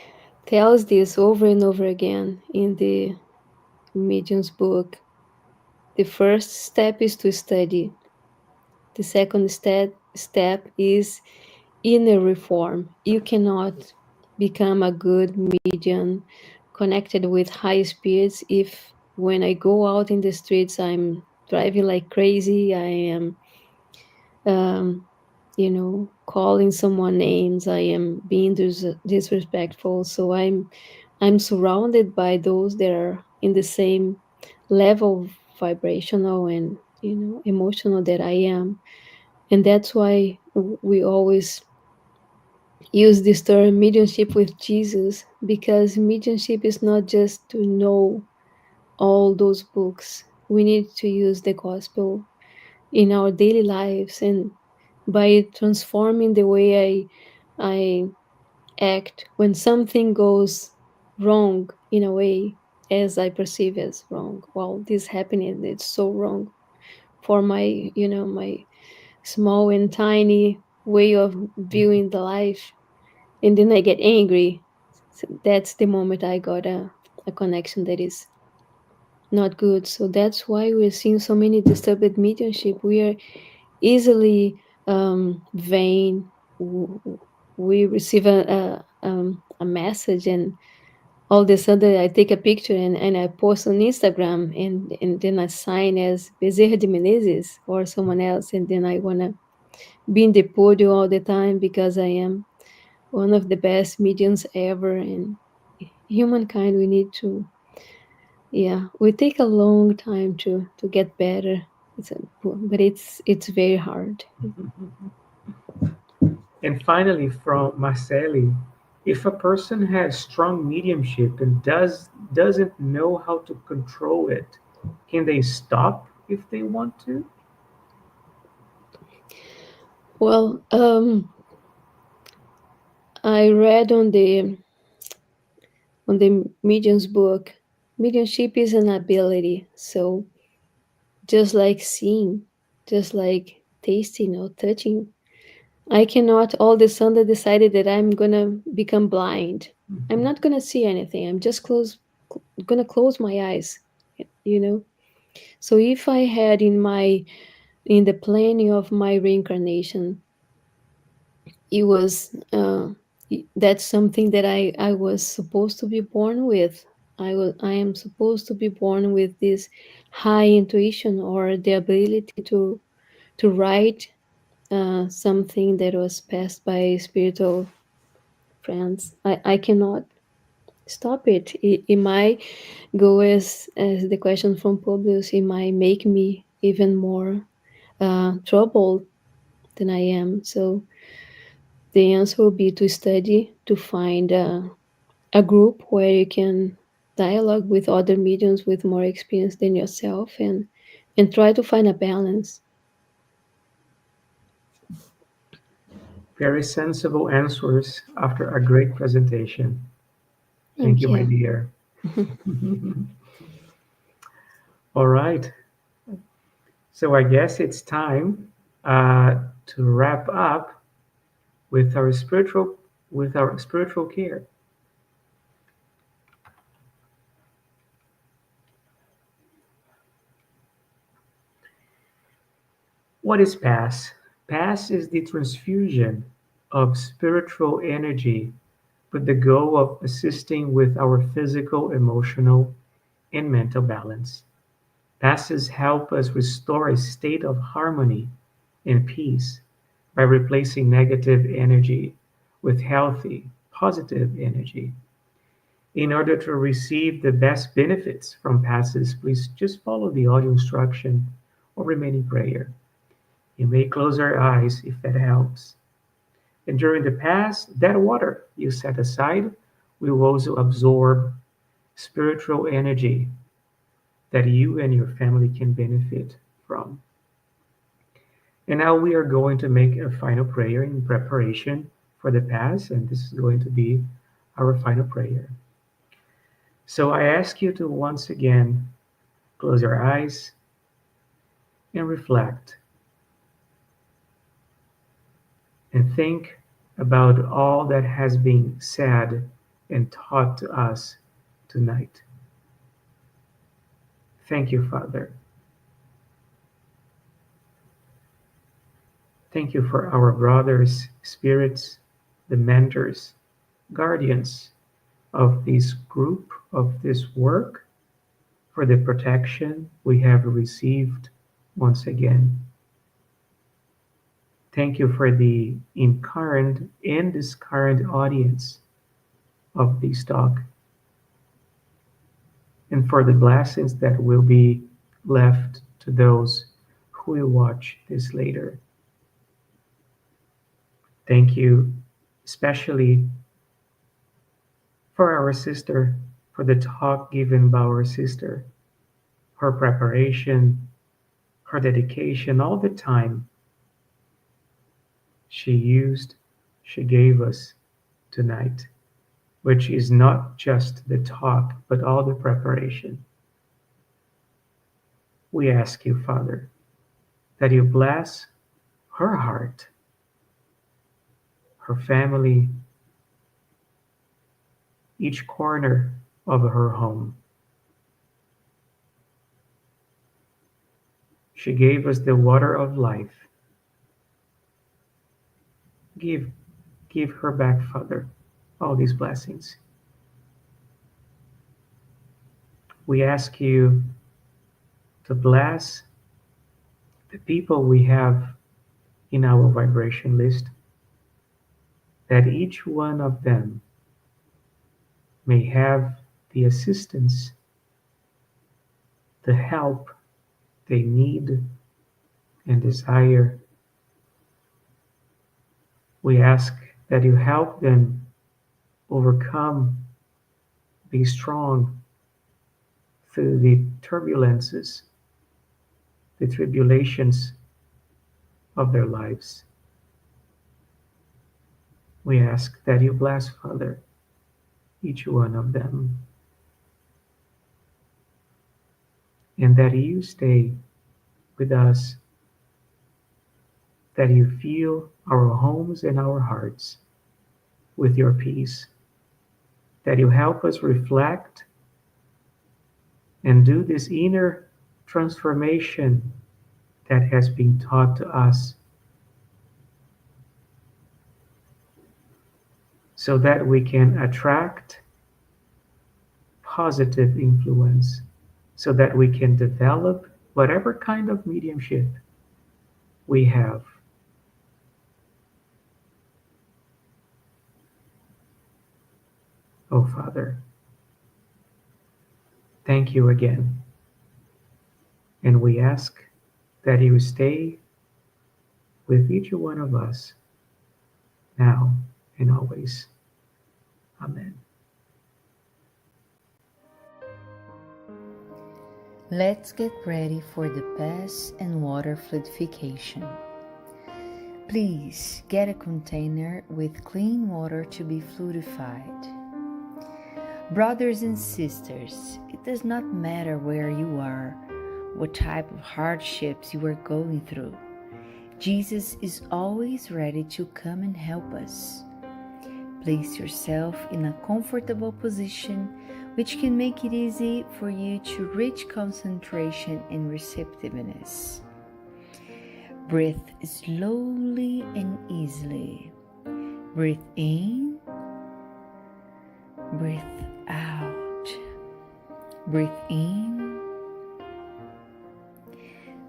tells this over and over again in the Medium's book. The first step is to study. The second step is inner reform. You cannot become a good medium connected with high spirits if when I go out in the streets I'm driving like crazy, I am um, calling someone names, I am being disrespectful. So I'm surrounded by those that are in the same level vibrational and emotional that I am, and that's why we always use this term mediumship with Jesus, because mediumship is not just to know all those books. We need to use the gospel in our daily lives, and by transforming the way I act when something goes wrong in a way as I perceive as wrong. Well, this happening, it's so wrong for my small and tiny way of viewing the life, and then I get angry. So that's the moment I got a connection that is not good. So that's why we're seeing so many disturbed mediumship. We are easily vain. We receive a message, and all of a sudden I take a picture and I post on Instagram, and then I sign as Bezerra de Menezes or someone else, and then I want to be in the podium all the time because I am one of the best mediums ever. And humankind, we need to, yeah, we take a long time to get better. But it's very hard. And finally, from Marcelli, if a person has strong mediumship and doesn't know how to control it, can they stop if they want to? Well, I read on the medium's book, mediumship is an ability. So just like seeing, just like tasting or touching, I cannot all of a sudden decided that I'm gonna become blind. I'm Mhm. not gonna see anything. I'm just gonna close my eyes. You know. So if I had in the planning of my reincarnation, it was that's something that I was supposed to be born with. I am supposed to be born with this high intuition or the ability to write something that was passed by spiritual friends. I cannot stop it. It might go as the question from Publius. It might make me even more troubled than I am. So the answer will be to study, to find a group where you can dialogue with other mediums with more experience than yourself, and try to find a balance. Very sensible answers after a great presentation. Thank Thank you, my you. dear. All right. So I guess it's time to wrap up with our spiritual care. What is PASS? PASS is the transfusion of spiritual energy with the goal of assisting with our physical, emotional, and mental balance. PASSes help us restore a state of harmony and peace by replacing negative energy with healthy, positive energy. In order to receive the best benefits from passes, please just follow the audio instruction or remain in prayer. You may close your eyes if that helps. And during the pass, that water you set aside will also absorb spiritual energy that you and your family can benefit from. And now we are going to make a final prayer in preparation for the pass, and this is going to be our final prayer. So I ask you to once again close your eyes and reflect and think about all that has been said and taught to us tonight. Thank you, Father. Thank you for our brothers, spirits, the mentors, guardians of this group, of this work, for the protection we have received once again. Thank you for the current and this current audience of this talk, and for the blessings that will be left to those who will watch this later. Thank you, especially for our sister, for the talk given by our sister, her preparation, her dedication, all the time she used, she gave us tonight, which is not just the talk, but all the preparation. We ask you, Father, that you bless her heart, her family, each corner of her home. She gave us the water of life. Give, give her back, Father, all these blessings. We ask you to bless the people we have in our vibration list, that each one of them may have the assistance, the help they need and desire. We ask that you help them overcome, be strong through the turbulences, the tribulations of their lives. We ask that you bless, Father, each one of them, and that you stay with us, that you fill our homes and our hearts with your peace, that you help us reflect and do this inner transformation that has been taught to us, so that we can attract positive influence, so that we can develop whatever kind of mediumship we have. Oh, Father, thank you again. And we ask that you stay with each one of us now and always. Amen. Let's get ready for the pass and water fluidification. Please get a container with clean water to be fluidified. Brothers and sisters, it does not matter where you are, what type of hardships you are going through. Jesus is always ready to come and help us. Place yourself in a comfortable position which can make it easy for you to reach concentration and receptiveness. Breathe slowly and easily. Breathe in, breathe out. Breathe in,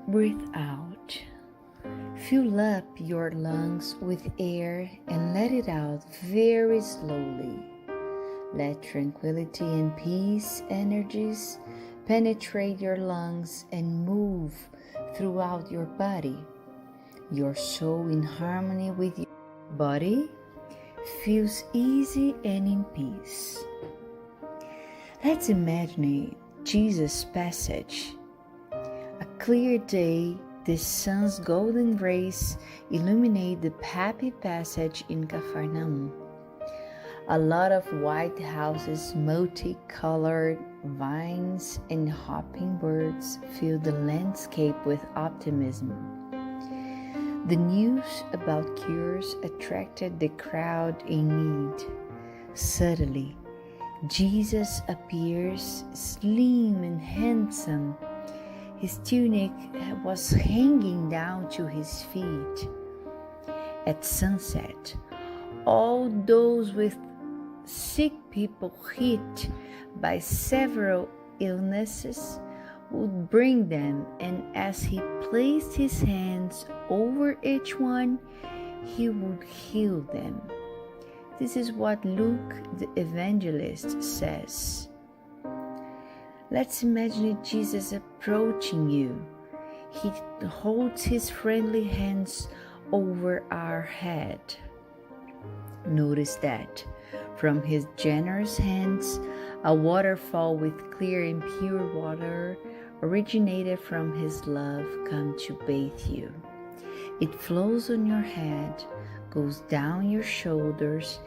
breathe out. Fill up your lungs with air and let it out very slowly. Let tranquility and peace energies penetrate your lungs and move throughout your body. Your soul in harmony with your body feels easy and in peace. Let's imagine Jesus' passage. A clear day, the sun's golden rays illuminate the happy passage in Capernaum. A lot of white houses, multicolored vines, and hopping birds fill the landscape with optimism. The news about cures attracted the crowd in need. Suddenly, Jesus appears slim and handsome. His tunic was hanging down to his feet. At sunset, all those with sick people hit by several illnesses would bring them, and as he placed his hands over each one, he would heal them. This is what Luke the evangelist says. Let's imagine Jesus approaching you. He holds his friendly hands over our head. Notice that from his generous hands, a waterfall with clear and pure water originated from his love come to bathe you. It flows on your head, goes down your shoulders,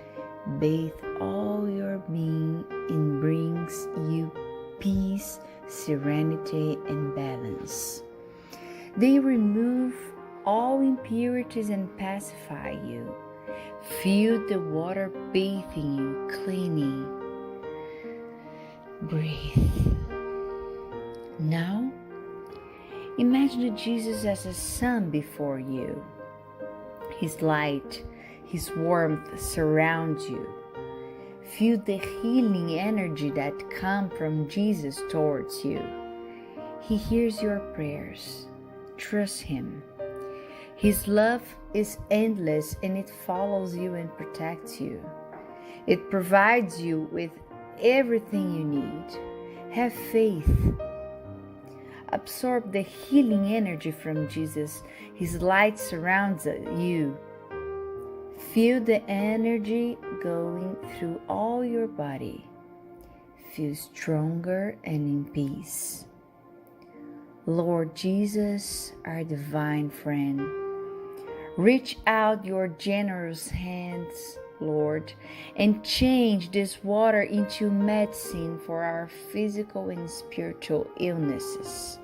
bathe all your being, and brings you peace, serenity, and balance. They remove all impurities and pacify you. Feel the water bathing you, cleaning. Breathe. Now, imagine Jesus as a sun before you. His light, his warmth surrounds you. Feel the healing energy that comes from Jesus towards you. He hears your prayers. Trust him. His love is endless and it follows you and protects you. It provides you with everything you need. Have faith. Absorb the healing energy from Jesus. His light surrounds you. Feel the energy going through all your body. Feel stronger and in peace. Lord Jesus, our divine friend, reach out your generous hands, Lord, and change this water into medicine for our physical and spiritual illnesses.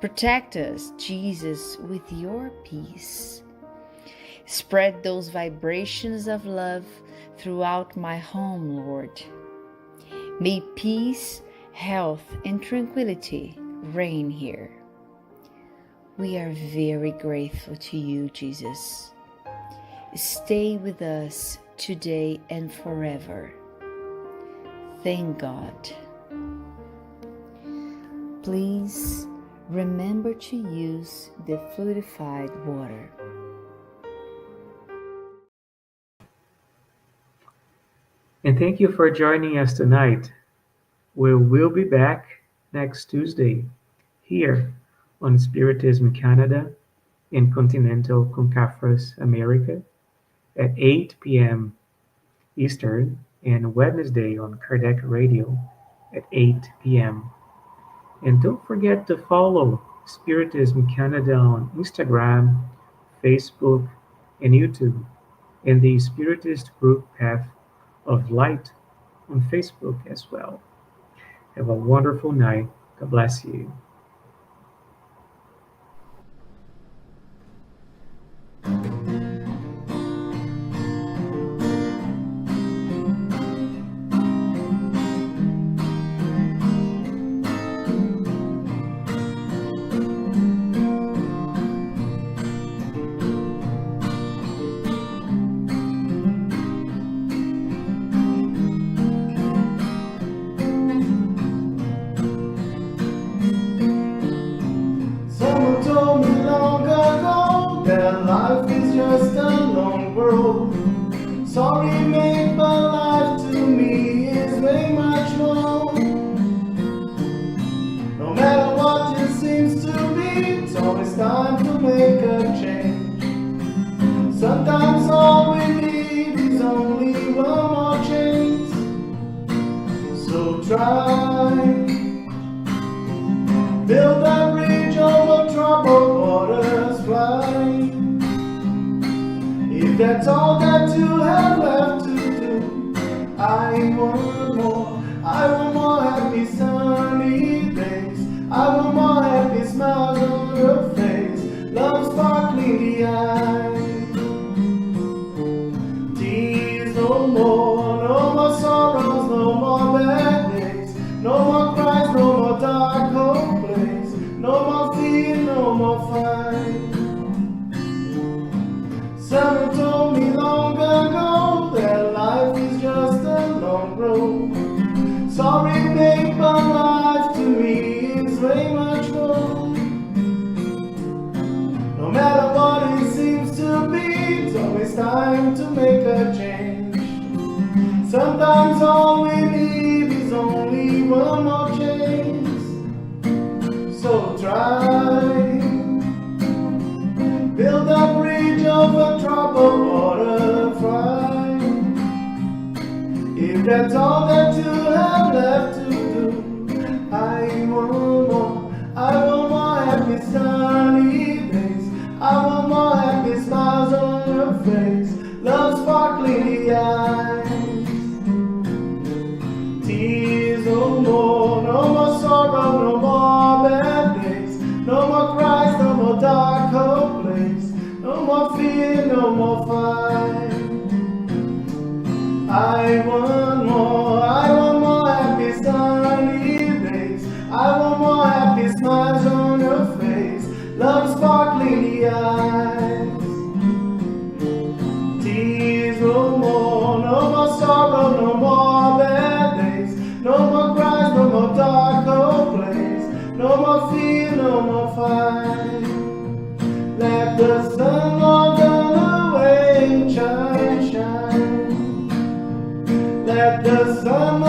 Protect us, Jesus, with your peace. Spread those vibrations of love throughout my home, Lord. May peace, health, and tranquility reign here. We are very grateful to you, Jesus. Stay with us today and forever. Thank God. Please remember to use the fluidified water. And thank you for joining us tonight. We will be back next Tuesday here on Spiritism Canada in continental Concafres America at 8 p.m. Eastern, and Wednesday on Kardec Radio at 8 p.m. And don't forget to follow Spiritism Canada on Instagram, Facebook, and YouTube, and the Spiritist group Path of Light on Facebook as well. Have a wonderful night. God bless you. Someone told me long ago that life is just a long road. Sorry, mate, but life to me is way much more. No matter what it seems to be, it's always time to make a change. Sometimes all we need is only one more chance. So try. Build a bridge over troubled waters, fly. If that's all that you have left to do, I want more. I want more happy sunny days. I want more happy smiles on your face. Love sparkling the eyes. Tears no more, no more sorrows, no more bad days. No more cries, no more dark hope. No more fear, no more fight. Someone told me long ago that life is just a long road. Sorry, babe, but life to me is way much more. No matter what it seems to be, it's always time to make a change. Sometimes all we need is only one more chance. So try, build a bridge over troubled water, fly. If that's all that you have left to do, I want more. I want more happy sunny days. I want more happy smiles on your face. Love sparkling the eyes. Tears no more, no more sorrow, no more bad days. No more cries, no more dark hope place. No more fear, no more fight. I want more happy sunny days. I want more happy smiles on your face. Love sparkling the eyes. Tears no more sorrow, no more bad days. No more cries, no more dark hope place. No more fear, no more fight. Let the sun walk on the way, shine, shine. Let the sun